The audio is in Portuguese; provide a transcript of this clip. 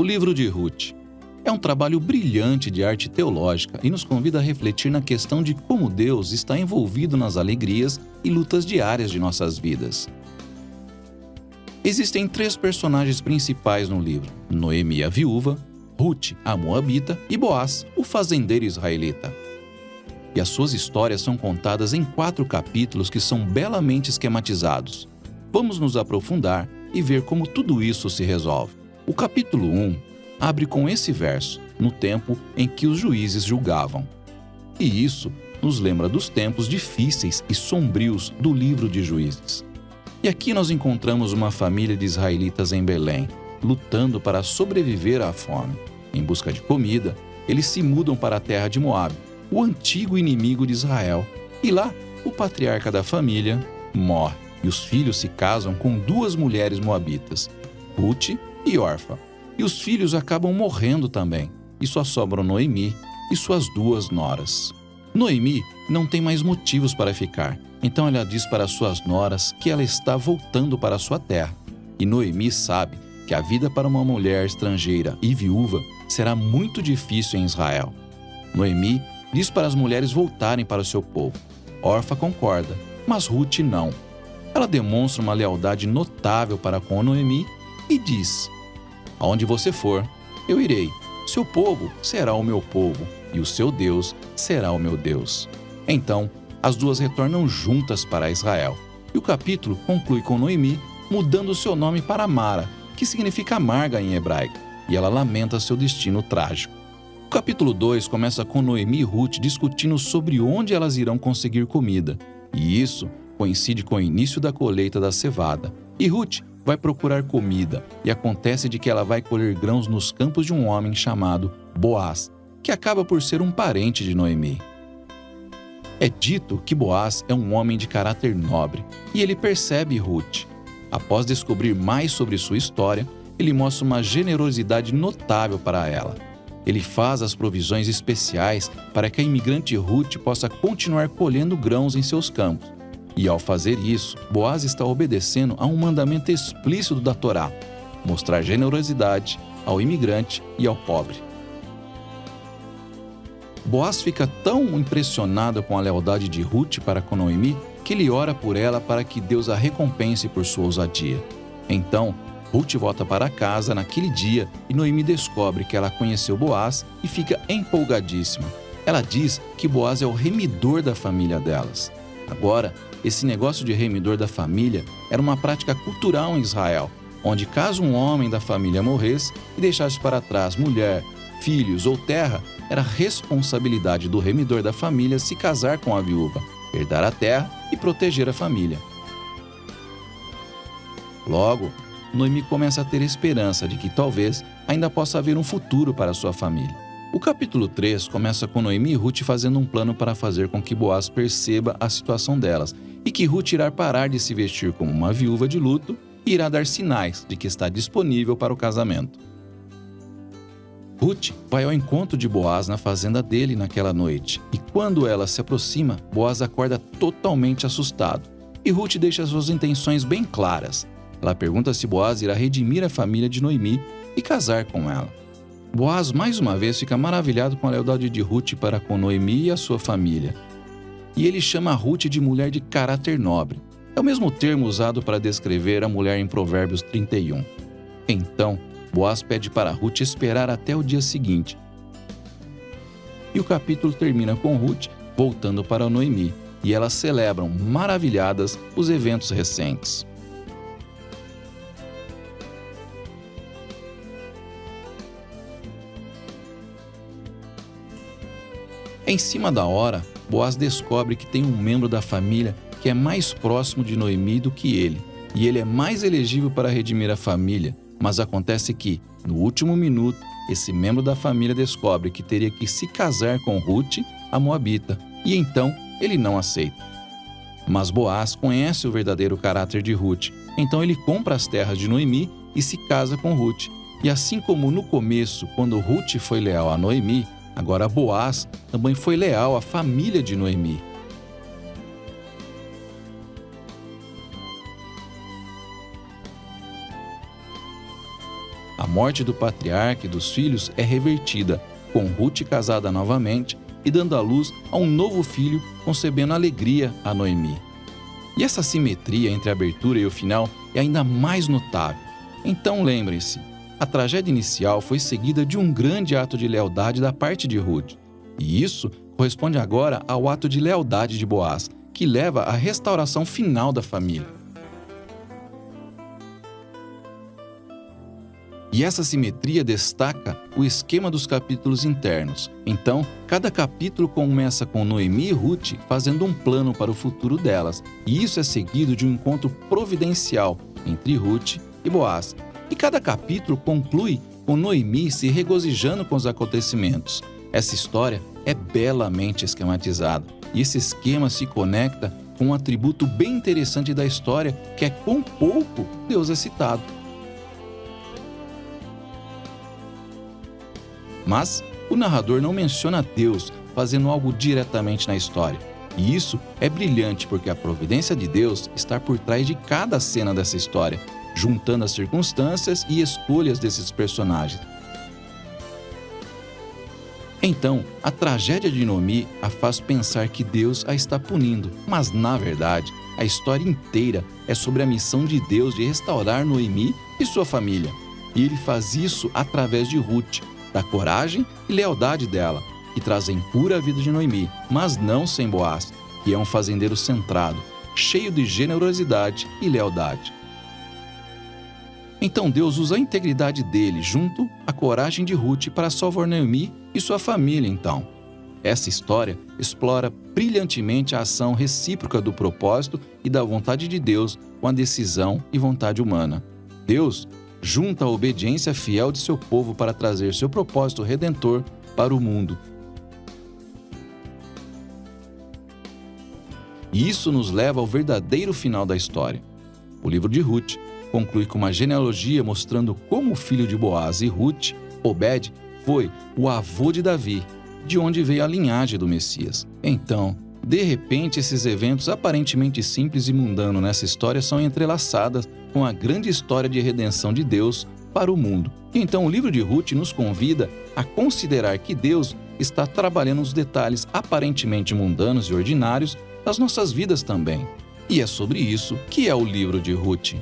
O livro de Ruth é um trabalho brilhante de arte teológica e nos convida a refletir na questão de como Deus está envolvido nas alegrias e lutas diárias de nossas vidas. Existem 3 personagens principais no livro: Noemi, a viúva, Ruth, a moabita, e Boaz, o fazendeiro israelita. E as suas histórias são contadas em 4 capítulos que são belamente esquematizados. Vamos nos aprofundar e ver como tudo isso se resolve. O capítulo 1 abre com esse verso, no tempo em que os juízes julgavam. E isso nos lembra dos tempos difíceis e sombrios do livro de Juízes. E aqui nós encontramos uma família de israelitas em Belém, lutando para sobreviver à fome. Em busca de comida, eles se mudam para a terra de Moabe, o antigo inimigo de Israel. E lá, o patriarca da família morre, e os filhos se casam com 2 mulheres moabitas, Ruth e Orfa. E os filhos acabam morrendo também, e só sobram Noemi e suas 2 noras. Noemi não tem mais motivos para ficar, então ela diz para suas noras que ela está voltando para sua terra. E Noemi sabe que a vida para uma mulher estrangeira e viúva será muito difícil em Israel. Noemi diz para as mulheres voltarem para o seu povo. Orfa concorda, mas Ruth não. Ela demonstra uma lealdade notável para com Noemi e diz: aonde você for, eu irei. Seu povo será o meu povo, e o seu Deus será o meu Deus. Então, as 2 retornam juntas para Israel. E o capítulo conclui com Noemi mudando seu nome para Mara, que significa amarga em hebraico, e ela lamenta seu destino trágico. O capítulo 2 começa com Noemi e Ruth discutindo sobre onde elas irão conseguir comida. E isso coincide com o início da colheita da cevada. E Ruth vai procurar comida, e acontece de que ela vai colher grãos nos campos de um homem chamado Boaz, que acaba por ser um parente de Noemi. É dito que Boaz é um homem de caráter nobre, e ele percebe Ruth. Após descobrir mais sobre sua história, ele mostra uma generosidade notável para ela. Ele faz as provisões especiais para que a imigrante Ruth possa continuar colhendo grãos em seus campos. E ao fazer isso, Boaz está obedecendo a um mandamento explícito da Torá: mostrar generosidade ao imigrante e ao pobre. Boaz fica tão impressionado com a lealdade de Ruth para com Noemi que ele ora por ela para que Deus a recompense por sua ousadia. Então, Ruth volta para casa naquele dia e Noemi descobre que ela conheceu Boaz e fica empolgadíssima. Ela diz que Boaz é o remidor da família delas. Agora, esse negócio de remidor da família era uma prática cultural em Israel, onde caso um homem da família morresse e deixasse para trás mulher, filhos ou terra, era responsabilidade do remidor da família se casar com a viúva, herdar a terra e proteger a família. Logo, Noemi começa a ter esperança de que talvez ainda possa haver um futuro para sua família. O capítulo 3 começa com Noemi e Ruth fazendo um plano para fazer com que Boaz perceba a situação delas e que Ruth irá parar de se vestir como uma viúva de luto e irá dar sinais de que está disponível para o casamento. Ruth vai ao encontro de Boaz na fazenda dele naquela noite, e quando ela se aproxima, Boaz acorda totalmente assustado, e Ruth deixa suas intenções bem claras. Ela pergunta se Boaz irá redimir a família de Noemi e casar com ela. Boaz mais uma vez fica maravilhado com a lealdade de Ruth para com Noemi e a sua família. E ele chama Ruth de mulher de caráter nobre. É o mesmo termo usado para descrever a mulher em Provérbios 31. Então, Boaz pede para Ruth esperar até o dia seguinte. E o capítulo termina com Ruth voltando para Noemi, e elas celebram, maravilhadas, os eventos recentes. Em cima da hora, Boaz descobre que tem um membro da família que é mais próximo de Noemi do que ele, e ele é mais elegível para redimir a família, mas acontece que, no último minuto, esse membro da família descobre que teria que se casar com Ruth, a moabita, e então ele não aceita. Mas Boaz conhece o verdadeiro caráter de Ruth, então ele compra as terras de Noemi e se casa com Ruth. E assim como no começo, quando Ruth foi leal a Noemi, agora Boaz também foi leal à família de Noemi. A morte do patriarca e dos filhos é revertida, com Ruth casada novamente e dando à luz a um novo filho, concebendo alegria a Noemi. E essa simetria entre a abertura e o final é ainda mais notável. Então lembrem-se, a tragédia inicial foi seguida de um grande ato de lealdade da parte de Ruth. E isso corresponde agora ao ato de lealdade de Boaz, que leva à restauração final da família. E essa simetria destaca o esquema dos capítulos internos. Então, cada capítulo começa com Noemi e Ruth fazendo um plano para o futuro delas, e isso é seguido de um encontro providencial entre Ruth e Boaz. E cada capítulo conclui com Noemi se regozijando com os acontecimentos. Essa história é belamente esquematizada, e esse esquema se conecta com um atributo bem interessante da história, que é quão pouco Deus é citado. Mas o narrador não menciona Deus fazendo algo diretamente na história. E isso é brilhante porque a providência de Deus está por trás de cada cena dessa história, juntando as circunstâncias e escolhas desses personagens. Então, a tragédia de Noemi a faz pensar que Deus a está punindo, mas na verdade, a história inteira é sobre a missão de Deus de restaurar Noemi e sua família. E ele faz isso através de Ruth, da coragem e lealdade dela, que trazem cura à vida de Noemi, mas não sem Boaz, que é um fazendeiro centrado, cheio de generosidade e lealdade. Então Deus usa a integridade dele junto à coragem de Ruth para salvar Noemi e sua família então. Essa história explora brilhantemente a ação recíproca do propósito e da vontade de Deus com a decisão e vontade humana. Deus junta a obediência fiel de seu povo para trazer seu propósito redentor para o mundo. E isso nos leva ao verdadeiro final da história. O livro de Ruth conclui com uma genealogia mostrando como o filho de Boaz e Ruth, Obed, foi o avô de Davi, de onde veio a linhagem do Messias. Então, de repente, esses eventos aparentemente simples e mundanos nessa história são entrelaçados com a grande história de redenção de Deus para o mundo. E então o livro de Ruth nos convida a considerar que Deus está trabalhando os detalhes aparentemente mundanos e ordinários das nossas vidas também. E é sobre isso que é o livro de Ruth.